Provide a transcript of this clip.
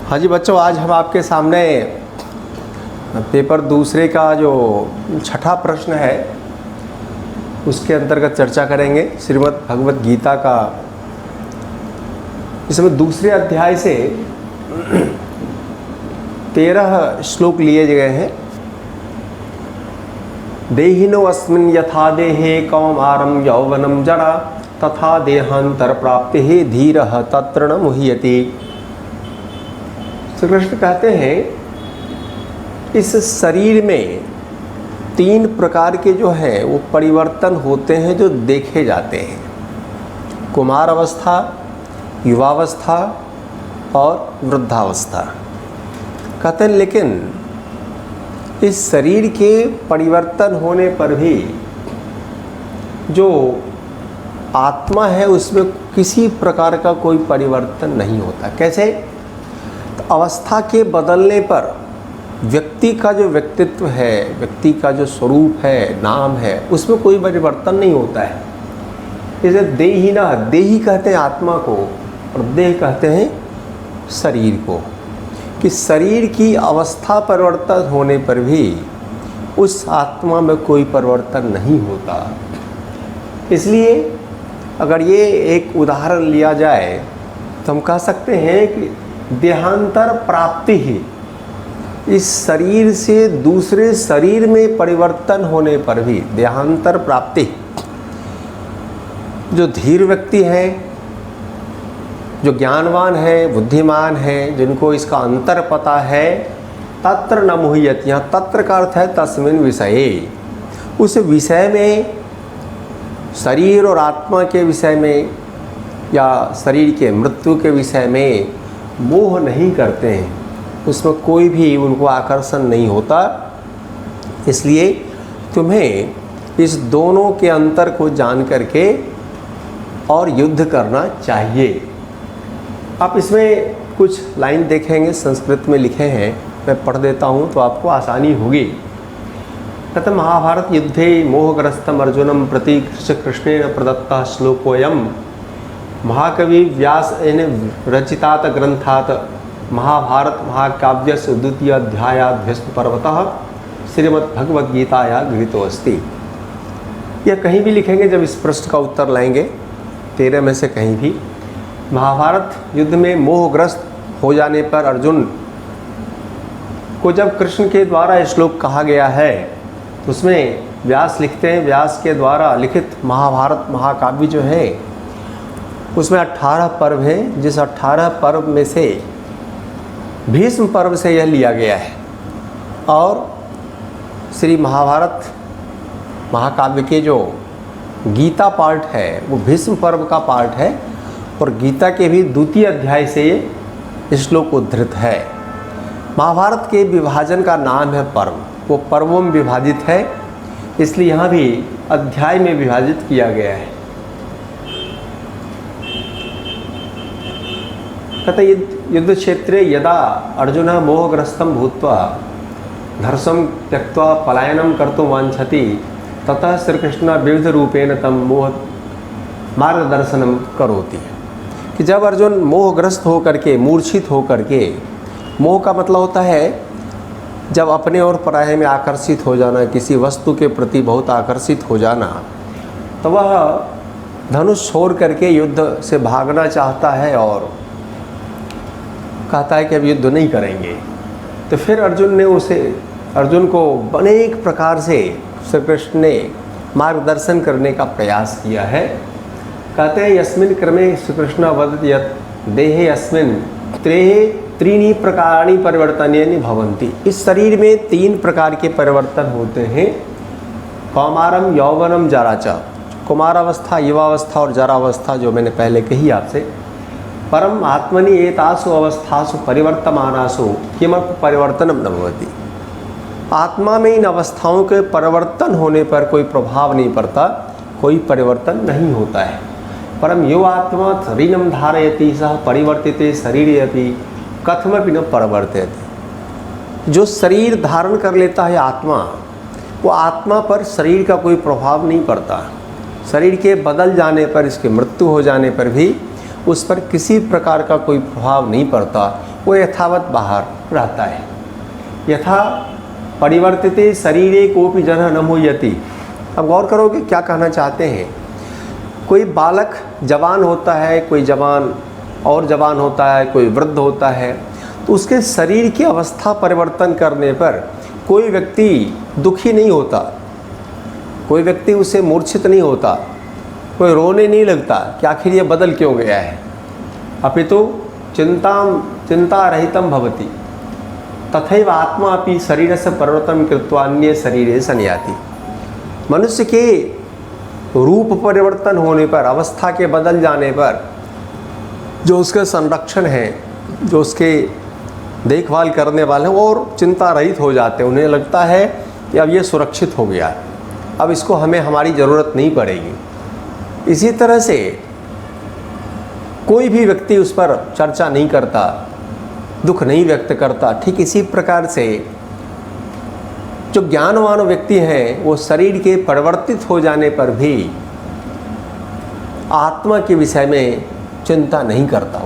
हाँ जी बच्चों, आज हम आपके सामने पेपर दूसरे का जो छठा प्रश्न है उसके अंतर्गत चर्चा करेंगे। श्रीमद् भगवत गीता का इसमें दूसरे अध्याय से 13 श्लोक लिए गए हैं। देहिनो अस्मिन् यथा देहे कौमारं यौवनं जरा तथा देहांतर प्राप्ति धीरः तत्र न मुह्यति। श्री कृष्ण कहते हैं इस शरीर में 3 प्रकार के जो है वो परिवर्तन होते हैं जो देखे जाते हैं, कुमार अवस्था, युवावस्था और वृद्धावस्था। कहते हैं लेकिन इस शरीर के परिवर्तन होने पर भी जो आत्मा है उसमें किसी प्रकार का कोई परिवर्तन नहीं होता। कैसे? तो अवस्था के बदलने पर व्यक्ति का जो व्यक्तित्व है, व्यक्ति का जो स्वरूप है, नाम है, उसमें कोई परिवर्तन नहीं होता है। इसे देहिना, देही कहते हैं आत्मा को और देह कहते हैं शरीर को, कि शरीर की अवस्था परिवर्तन होने पर भी उस आत्मा में कोई परिवर्तन नहीं होता। इसलिए अगर ये एक उदाहरण लिया जाए तो हम कह सकते हैं कि देहांतर प्राप्ति ही, इस शरीर से दूसरे शरीर में परिवर्तन होने पर भी देहांतर प्राप्ति, जो धीर व्यक्ति है, जो ज्ञानवान है, बुद्धिमान है, जिनको इसका अंतर पता है, तत्र न मुह्यति। यहाँ तत्र का अर्थ है तस्मिन् विषये, उस विषय में, शरीर और आत्मा के विषय में या शरीर के मृत्यु के विषय में मोह नहीं करते हैं, उसमें कोई भी उनको आकर्षण नहीं होता। इसलिए तुम्हें इस दोनों के अंतर को जान करके और युद्ध करना चाहिए। आप इसमें कुछ लाइन देखेंगे, संस्कृत में लिखे हैं, मैं पढ़ देता हूँ तो आपको आसानी होगी। तत् महाभारत युद्धे मोहग्रस्तम अर्जुनम प्रति कृष्णेन प्रदत्तः श्लोकोऽयं महाकवि व्यास रचितात ग्रंथात महाभारत महाकाव्यस्य द्वितीय अध्यायात् भीष्म पर्वतः श्रीमद् भगवद गीताया गृहीतो अस्ति। यह कहीं भी लिखेंगे जब इस प्रश्न का उत्तर लाएंगे, 13 में से कहीं भी। महाभारत युद्ध में मोहग्रस्त हो जाने पर अर्जुन को जब कृष्ण के द्वारा ये श्लोक कहा गया है, उसमें व्यास लिखते हैं, व्यास के द्वारा लिखित महाभारत महाकाव्य जो है उसमें 18 पर्व हैं, जिस 18 पर्व में से भीष्म पर्व से यह लिया गया है। और श्री महाभारत महाकाव्य के जो गीता पार्ट है वो भीष्म पर्व का पार्ट है और गीता के भी द्वितीय अध्याय से ये श्लोक उद्धृत है। महाभारत के विभाजन का नाम है पर्व, वो पर्वों में विभाजित है, इसलिए यहाँ भी अध्याय में विभाजित किया गया है। कहते युद्ध क्षेत्रे यदा अर्जुन मोहग्रस्तं भूत्वा धर्षं त्यक्त्वा पलायनं कर्तुं वाञ्छति ततः श्रीकृष्ण विविध रूपेण तं मोह मार्गदर्शनं करोति। कि जब अर्जुन मोहग्रस्त होकर के, मूर्छित होकर के, मोह का मतलब होता है जब अपने और पराये में आकर्षित हो जाना, किसी वस्तु के प्रति बहुत आकर्षित हो जाना, तो वह धनुष छोड़ करके युद्ध से भागना चाहता है और कहता है कि अब युद्ध नहीं करेंगे। तो फिर अर्जुन को अनेक प्रकार से श्री कृष्ण ने मार्गदर्शन करने का प्रयास किया है। कहते हैं यस्मिन् क्रमे श्री कृष्ण वदति यत् देहे अस्मिन् त्रीणि प्रकाराणि परिवर्तनानि भवन्ति। इस शरीर में 3 प्रकार के परिवर्तन होते हैं, कौमारम यौवनम जरा च, कुमारावस्था, युवावस्था और जरावस्था, जो मैंने पहले कही आपसे। परम आत्मनि एतासु अवस्थासु परिवर्तमानासु किमपि परिवर्तनम न भवति। आत्मा में इन अवस्थाओं के परिवर्तन होने पर कोई प्रभाव नहीं पड़ता, कोई परिवर्तन नहीं होता है। परम यो आत्मा शरीरम धारयति सह परिवर्तिते शरीरे अपि कथमपि न परिवर्तयति। जो शरीर धारण कर लेता है आत्मा, वो आत्मा पर शरीर का कोई प्रभाव नहीं पड़ता। शरीर के बदल जाने पर, इसकी मृत्यु हो जाने पर भी उस पर किसी प्रकार का कोई प्रभाव नहीं पड़ता, वो यथावत बाहर रहता है। यथा परिवर्तिते शरीरे कोपि जनः न मुह्यति। अब गौर करोगे क्या कहना चाहते हैं। कोई बालक जवान होता है, कोई जवान और जवान होता है, कोई वृद्ध होता है, तो उसके शरीर की अवस्था परिवर्तन करने पर कोई व्यक्ति दुखी नहीं होता, कोई व्यक्ति उसे मूर्छित नहीं होता, कोई रोने नहीं लगता कि आखिर ये बदल क्यों गया है। अपितु चिंता रहितम भवति तथैव आत्मा अपि शरीरस्य परिवर्तनं कृत्वा अन्ये शरीरे संयाति। मनुष्य के रूप परिवर्तन होने पर, अवस्था के बदल जाने पर जो उसके संरक्षण है, जो उसके देखभाल करने वाले हैं, वो और चिंता रहित हो जाते हैं। उन्हें लगता है कि अब ये सुरक्षित हो गया, अब इसको हमें हमारी ज़रूरत नहीं पड़ेगी। इसी तरह से कोई भी व्यक्ति उस पर चर्चा नहीं करता, दुख नहीं व्यक्त करता। ठीक इसी प्रकार से जो ज्ञानवान व्यक्ति हैं वो शरीर के परिवर्तित हो जाने पर भी आत्मा के विषय में चिंता नहीं करता।